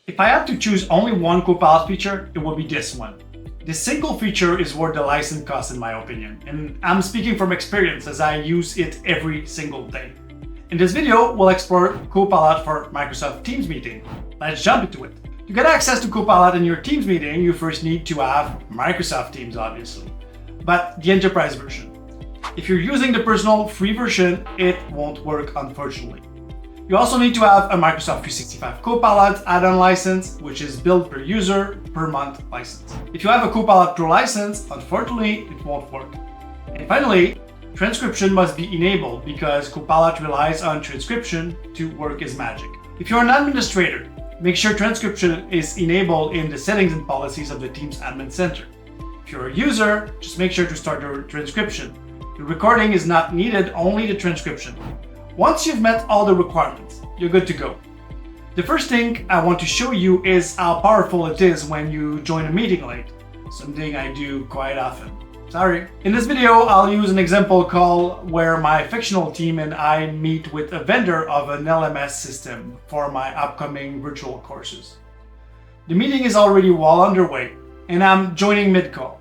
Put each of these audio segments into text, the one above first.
If I had to choose only one Copilot feature, it would be this one. This single feature is worth the license cost in my opinion, and I'm speaking from experience as I use it every single day. In this video, we'll explore Copilot for Microsoft Teams meeting. Let's jump into it. To get access to Copilot in your Teams meeting, you first need to have Microsoft Teams, obviously, but the enterprise version. If you're using the personal free version, it won't work, unfortunately. You also need to have a Microsoft 365 Copilot add-on license, which is billed per user per month license. If you have a Copilot Pro license, unfortunately, it won't work. And finally, transcription must be enabled because Copilot relies on transcription to work as magic. If you're an administrator, make sure transcription is enabled in the settings and policies of the Teams Admin Center. If you're a user, just make sure to start your transcription. The recording is not needed, only the transcription. Once you've met all the requirements, you're good to go. The first thing I want to show you is how powerful it is when you join a meeting late, something I do quite often. Sorry. In this video, I'll use an example call where my fictional team and I meet with a vendor of an LMS system for my upcoming virtual courses. The meeting is already well underway, and I'm joining mid-call.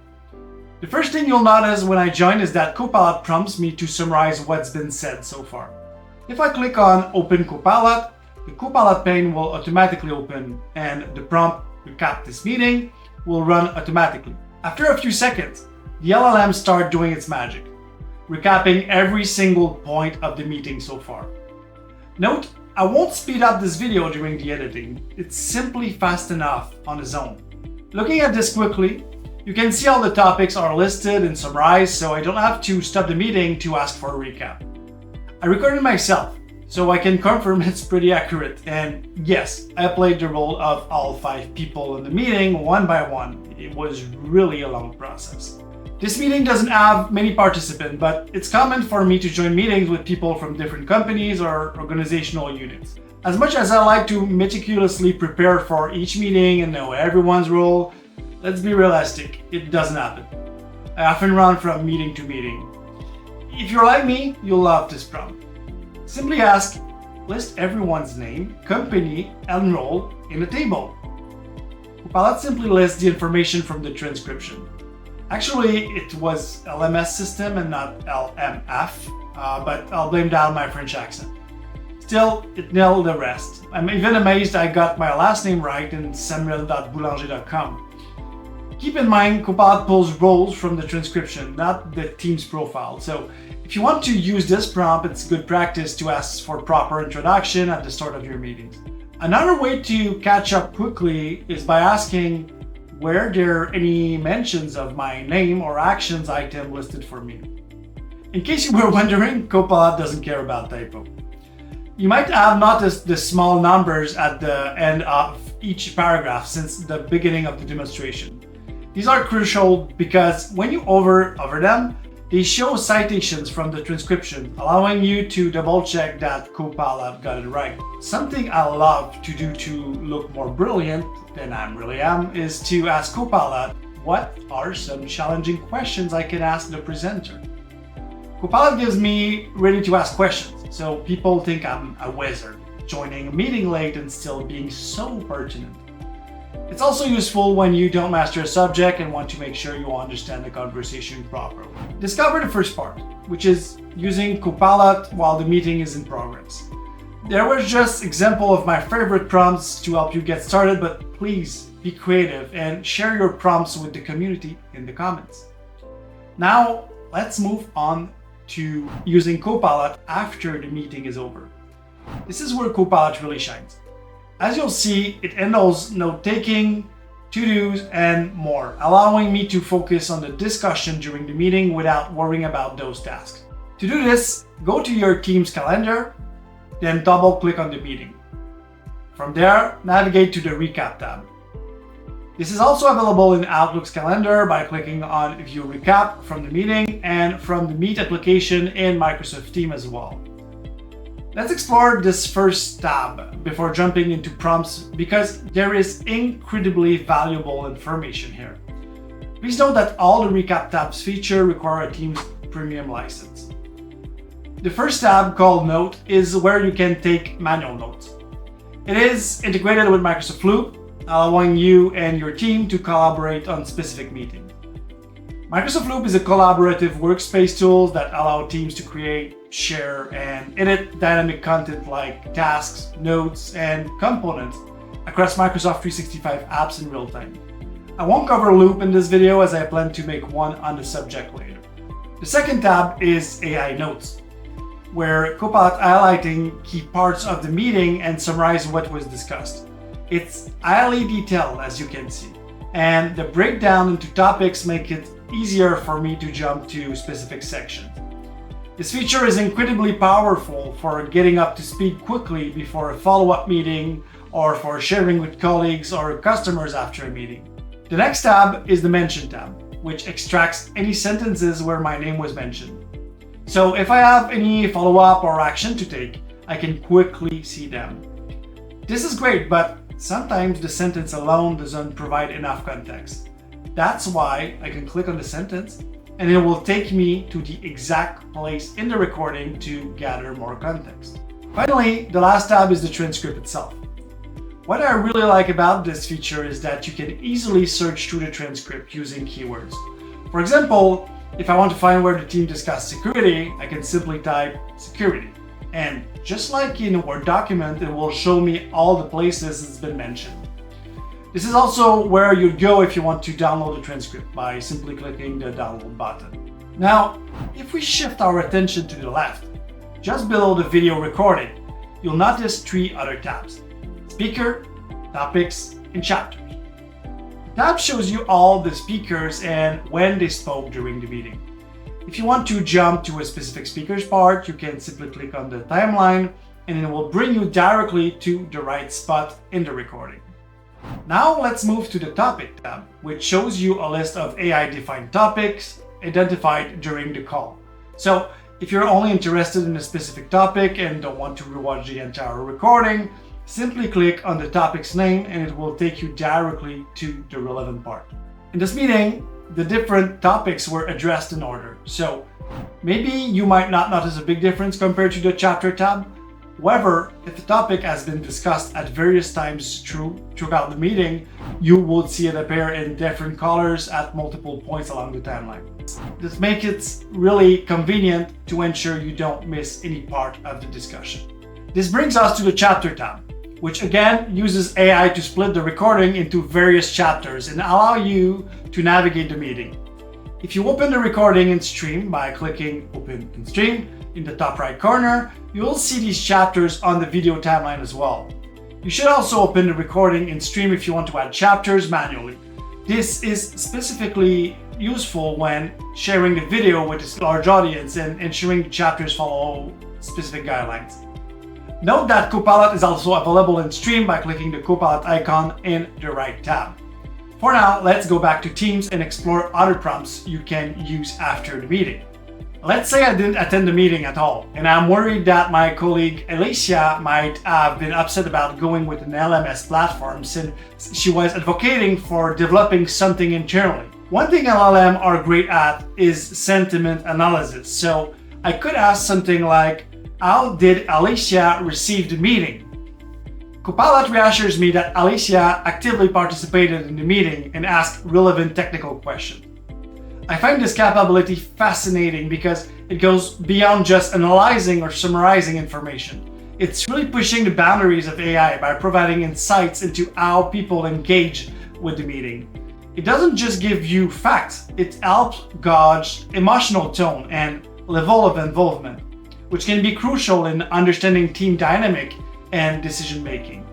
The first thing you'll notice when I join is that Copilot prompts me to summarize what's been said so far. If I click on Open Copilot, the Copilot pane will automatically open and the prompt "Recap this meeting" will run automatically. After a few seconds, the LLM starts doing its magic, recapping every single point of the meeting so far. Note, I won't speed up this video during the editing, it's simply fast enough on its own. Looking at this quickly, you can see all the topics are listed and summarized, so I don't have to stop the meeting to ask for a recap. I recorded myself, so I can confirm it's pretty accurate, and yes, I played the role of all 5 people in the meeting one by one. It was really a long process. This meeting doesn't have many participants, but it's common for me to join meetings with people from different companies or organizational units. As much as I like to meticulously prepare for each meeting and know everyone's role, let's be realistic, it doesn't happen. I often run from meeting to meeting. If you're like me, you'll love this prompt. Simply ask, list everyone's name, company, and role in a table. Copilot simply lists the information from the transcription. Actually, it was LMS system and not LMF, but I'll blame that on my French accent. Still, it nailed the rest. I'm even amazed I got my last name right in samuel.boulanger.com. Keep in mind, Copilot pulls roles from the transcription, not the team's profile. So if you want to use this prompt, it's good practice to ask for proper introduction at the start of your meetings. Another way to catch up quickly is by asking, were there any mentions of my name or actions item listed for me? In case you were wondering, Copilot doesn't care about typo. You might have noticed the small numbers at the end of each paragraph since the beginning of the demonstration. These are crucial because when you hover over them, they show citations from the transcription, allowing you to double-check that Copilot got it right. Something I love to do to look more brilliant than I really am is to ask Copilot, what are some challenging questions I can ask the presenter? Copilot gives me ready to ask questions, so people think I'm a wizard, joining a meeting late and still being so pertinent. It's also useful when you don't master a subject and want to make sure you understand the conversation properly. Discover the first part, which is using Copilot while the meeting is in progress. There was just example of my favorite prompts to help you get started, but please be creative and share your prompts with the community in the comments. Now, let's move on to using Copilot after the meeting is over. This is where Copilot really shines. As you'll see, it handles note-taking, to-dos, and more, allowing me to focus on the discussion during the meeting without worrying about those tasks. To do this, go to your Teams calendar, then double-click on the meeting. From there, navigate to the Recap tab. This is also available in Outlook's calendar by clicking on View Recap from the meeting and from the Meet application in Microsoft Teams as well. Let's explore this first tab before jumping into prompts because there is incredibly valuable information here. Please note that all the Recap tabs feature require a Teams Premium license. The first tab, called Note, is where you can take manual notes. It is integrated with Microsoft Loop, allowing you and your team to collaborate on specific meetings. Microsoft Loop is a collaborative workspace tool that allows teams to create, share, and edit dynamic content like tasks, notes, and components across Microsoft 365 apps in real time. I won't cover Loop in this video as I plan to make one on the subject later. The second tab is AI Notes, where Copilot highlighting key parts of the meeting and summarize what was discussed. It's highly detailed, as you can see, and the breakdown into topics make it easier for me to jump to specific sections. This feature is incredibly powerful for getting up to speed quickly before a follow-up meeting or for sharing with colleagues or customers after a meeting. The next tab is the Mention tab, which extracts any sentences where my name was mentioned. So if I have any follow-up or action to take, I can quickly see them. This is great, but sometimes the sentence alone doesn't provide enough context. That's why I can click on the sentence and it will take me to the exact place in the recording to gather more context. Finally, the last tab is the transcript itself. What I really like about this feature is that you can easily search through the transcript using keywords. For example, if I want to find where the team discussed security, I can simply type security. And just like in a Word document, it will show me all the places it's been mentioned. This is also where you'd go if you want to download the transcript by simply clicking the download button. Now, if we shift our attention to the left, just below the video recording, you'll notice three other tabs: Speaker, Topics, and Chapters. The tab shows you all the speakers and when they spoke during the meeting. If you want to jump to a specific speaker's part, you can simply click on the timeline and it will bring you directly to the right spot in the recording. Now let's move to the Topic tab, which shows you a list of AI-defined topics identified during the call. So if you're only interested in a specific topic and don't want to rewatch the entire recording, simply click on the topic's name and it will take you directly to the relevant part. In this meeting, the different topics were addressed in order. So maybe you might not notice a big difference compared to the Chapter tab. However, if the topic has been discussed at various times throughout the meeting, you would see it appear in different colors at multiple points along the timeline. This makes it really convenient to ensure you don't miss any part of the discussion. This brings us to the Chapter tab, which again uses AI to split the recording into various chapters and allow you to navigate the meeting. If you open the recording in Stream by clicking Open in Stream in the top right corner, you'll see these chapters on the video timeline as well. You should also open the recording in Stream if you want to add chapters manually. This is specifically useful when sharing the video with a large audience and ensuring chapters follow specific guidelines. Note that Copilot is also available in Stream by clicking the Copilot icon in the right tab. For now, let's go back to Teams and explore other prompts you can use after the meeting. Let's say I didn't attend the meeting at all, and I'm worried that my colleague Alicia might have been upset about going with an LMS platform since she was advocating for developing something internally. One thing LLM are great at is sentiment analysis, so I could ask something like, how did Alicia receive the meeting? Copilot reassures me that Alicia actively participated in the meeting and asked relevant technical questions. I find this capability fascinating because it goes beyond just analyzing or summarizing information. It's really pushing the boundaries of AI by providing insights into how people engage with the meeting. It doesn't just give you facts, it helps gauge emotional tone and level of involvement, which can be crucial in understanding team dynamic and decision making.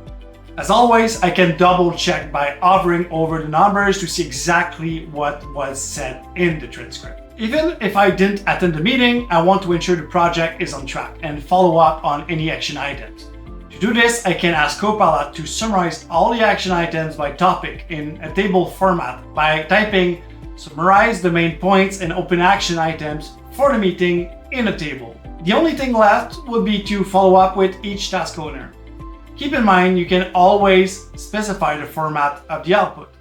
As always, I can double check by hovering over the numbers to see exactly what was said in the transcript. Even if I didn't attend the meeting, I want to ensure the project is on track and follow up on any action items. To do this, I can ask Copilot to summarize all the action items by topic in a table format by typing summarize the main points and open action items for the meeting in a table. The only thing left would be to follow up with each task owner. Keep in mind, you can always specify the format of the output.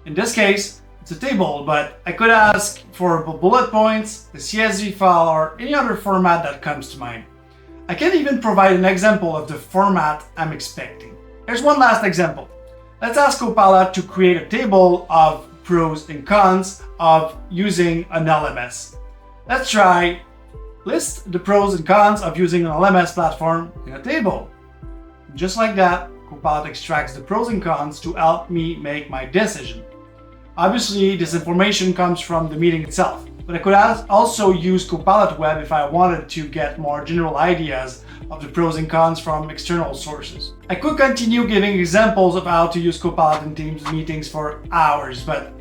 In this case, it's a table, but I could ask for bullet points, a CSV file, or any other format that comes to mind. I can even provide an example of the format I'm expecting. Here's one last example. Let's ask Copilot to create a table of pros and cons of using an LMS. Let's try list the pros and cons of using an LMS platform in a table. Just like that, Copilot extracts the pros and cons to help me make my decision. Obviously, this information comes from the meeting itself, but I could also use Copilot Web if I wanted to get more general ideas of the pros and cons from external sources. I could continue giving examples of how to use Copilot in Teams meetings for hours, but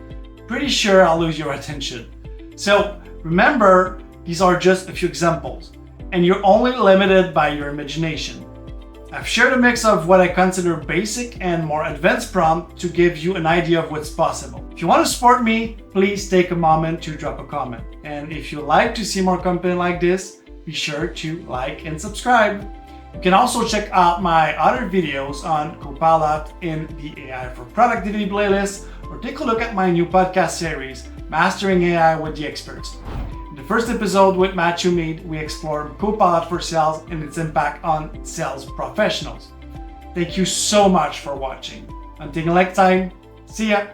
pretty sure I'll lose your attention. So remember, these are just a few examples, and you're only limited by your imagination. I've shared a mix of what I consider basic and more advanced prompt to give you an idea of what's possible. If you want to support me, please take a moment to drop a comment. And if you'd like to see more content like this, be sure to like and subscribe. You can also check out my other videos on Copilot in the AI for Productivity playlist, or take a look at my new podcast series, Mastering AI with the Experts. In the first episode with Matthew Mead, we explore Copilot for Sales and its impact on sales professionals. Thank you so much for watching. Until next time, see ya!